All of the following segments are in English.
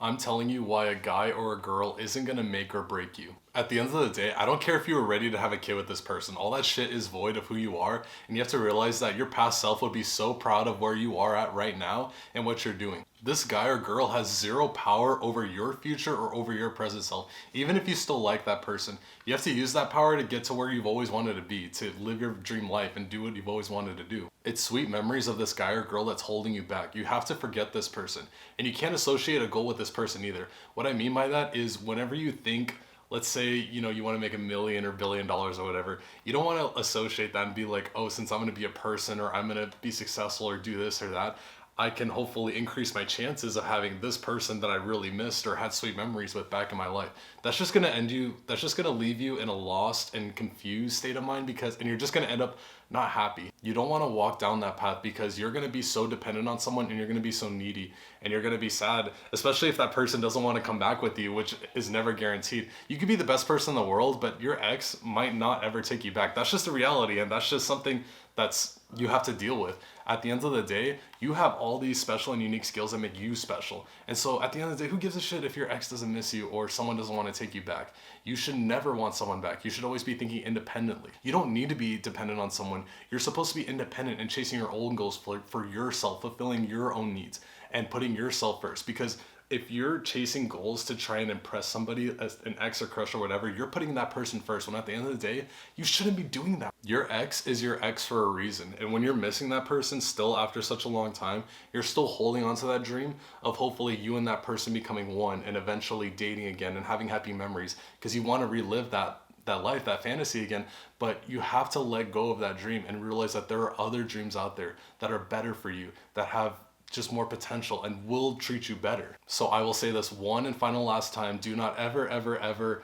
I'm telling you why a guy or a girl isn't gonna make or break you. At the end of the day, I don't care if you were ready to have a kid with this person. All that shit is void of who you are, and you have to realize that your past self would be so proud of where you are at right now and what you're doing. This guy or girl has zero power over your future or over your present self. Even if you still like that person, you have to use that power to get to where you've always wanted to be, to live your dream life and do what you've always wanted to do. It's sweet memories of this guy or girl that's holding you back. You have to forget this person. And you can't associate a goal with this person either. What I mean by that is whenever you think, let's say, you want to make $1 million or $1 billion or whatever, you don't want to associate that and be like, oh, since I'm going to be a person or I'm going to be successful or do this or that, I can hopefully increase my chances of having this person that I really missed or had sweet memories with back in my life. That's just gonna leave you in a lost and confused state of mind and you're just gonna end up not happy. You don't wanna walk down that path because you're gonna be so dependent on someone and you're gonna be so needy and you're gonna be sad, especially if that person doesn't wanna come back with you, which is never guaranteed. You could be the best person in the world, but your ex might not ever take you back. That's just a reality, and that's just something that's you have to deal with. At the end of the day, you have all these special and unique skills that make you special. And so at the end of the day, who gives a shit if your ex doesn't miss you or someone doesn't want to take you back? You should never want someone back. You should always be thinking independently. You don't need to be dependent on someone. You're supposed to be independent and chasing your own goals for yourself, fulfilling your own needs and putting yourself first. Because if you're chasing goals to try and impress somebody, as an ex or crush or whatever, you're putting that person first, when at the end of the day, you shouldn't be doing that. Your ex is your ex for a reason. And when you're missing that person still after such a long time, you're still holding on to that dream of hopefully you and that person becoming one and eventually dating again and having happy memories, because you want to relive that life, that fantasy again. But you have to let go of that dream and realize that there are other dreams out there that are better for you, that have just more potential and will treat you better. So I will say this one and final last time: do not ever, ever, ever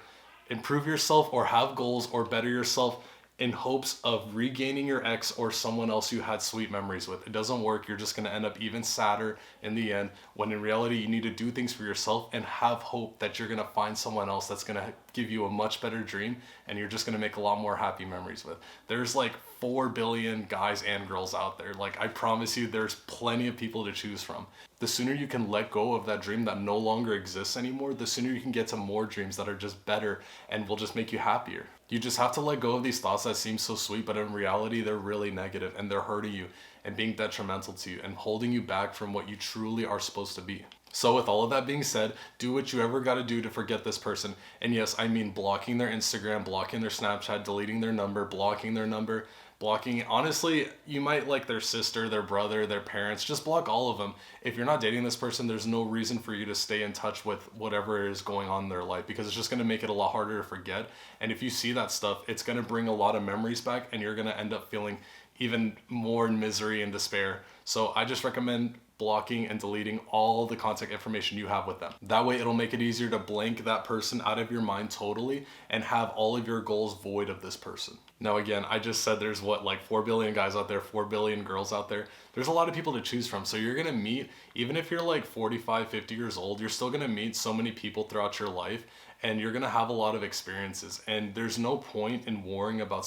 improve yourself or have goals or better yourself in hopes of regaining your ex or someone else you had sweet memories with. It doesn't work. You're just gonna end up even sadder in the end, when in reality you need to do things for yourself and have hope that you're gonna find someone else that's gonna give you a much better dream and you're just gonna make a lot more happy memories with. There's like 4 billion guys and girls out there. Like, I promise you, there's plenty of people to choose from. The sooner you can let go of that dream that no longer exists anymore, the sooner you can get to more dreams that are just better and will just make you happier. You just have to let go of these thoughts that seem so sweet, but in reality, they're really negative and they're hurting you and being detrimental to you and holding you back from what you truly are supposed to be. So with all of that being said, do what you ever got to do to forget this person. And yes, I mean blocking their Instagram, blocking their Snapchat, deleting their number, blocking their number, blocking. Honestly, you might like their sister, their brother, their parents. Just block all of them. If you're not dating this person, there's no reason for you to stay in touch with whatever is going on in their life, because it's just going to make it a lot harder to forget. And if you see that stuff, it's going to bring a lot of memories back and you're going to end up feeling even more in misery and despair. So I just recommend blocking and deleting all the contact information you have with them. That way it'll make it easier to blank that person out of your mind totally and have all of your goals void of this person. Now again, I just said there's like 4 billion guys out there, 4 billion girls out there. There's a lot of people to choose from. So you're gonna meet, even if you're like 45, 50 years old, you're still gonna meet so many people throughout your life, and you're gonna have a lot of experiences. And there's no point in worrying about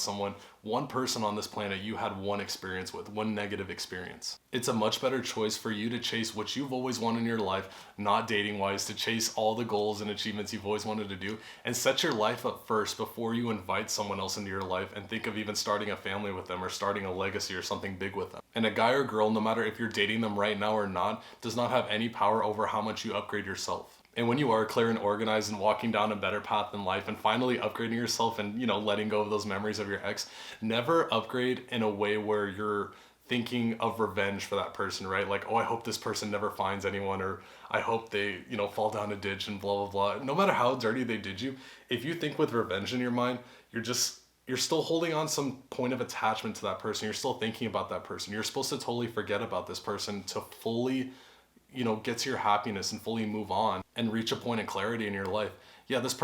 one person on this planet you had one experience with, one negative experience. It's a much better choice for you to chase what you've always wanted in your life, not dating wise, to chase all the goals and achievements you've always wanted to do, and set your life up first before you invite someone else into your life and think of even starting a family with them or starting a legacy or something big with them. And a guy or girl, no matter if you're dating them right now or not, does not have any power over how much you upgrade yourself. And when you are clear and organized and walking down a better path in life and finally upgrading yourself and, letting go of those memories of your ex, never upgrade in a way where you're thinking of revenge for that person, right? Like, oh, I hope this person never finds anyone, or I hope they, fall down a ditch and blah, blah, blah. No matter how dirty they did you, if you think with revenge in your mind, you're still holding on some point of attachment to that person. You're still thinking about that person. You're supposed to totally forget about this person to fully get to your happiness and fully move on and reach a point of clarity in your life. Yeah, this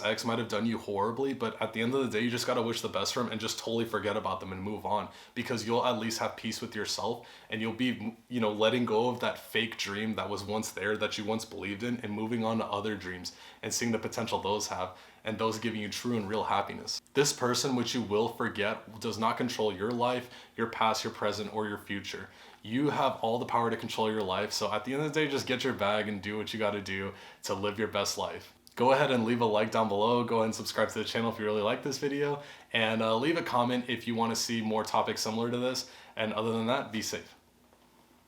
ex might have done you horribly, but at the end of the day, you just gotta wish the best for them and just totally forget about them and move on, because you'll at least have peace with yourself and you'll be, letting go of that fake dream that was once there, that you once believed in, and moving on to other dreams and seeing the potential those have. and those giving you true and real happiness. This person, which you will forget, does not control your life, your past, your present, or your future. You have all the power to control your life, so at the end of the day, just get your bag and do what you gotta do to live your best life. Go ahead and leave a like down below, go ahead and subscribe to the channel if you really like this video, and leave a comment if you wanna see more topics similar to this, and other than that, be safe.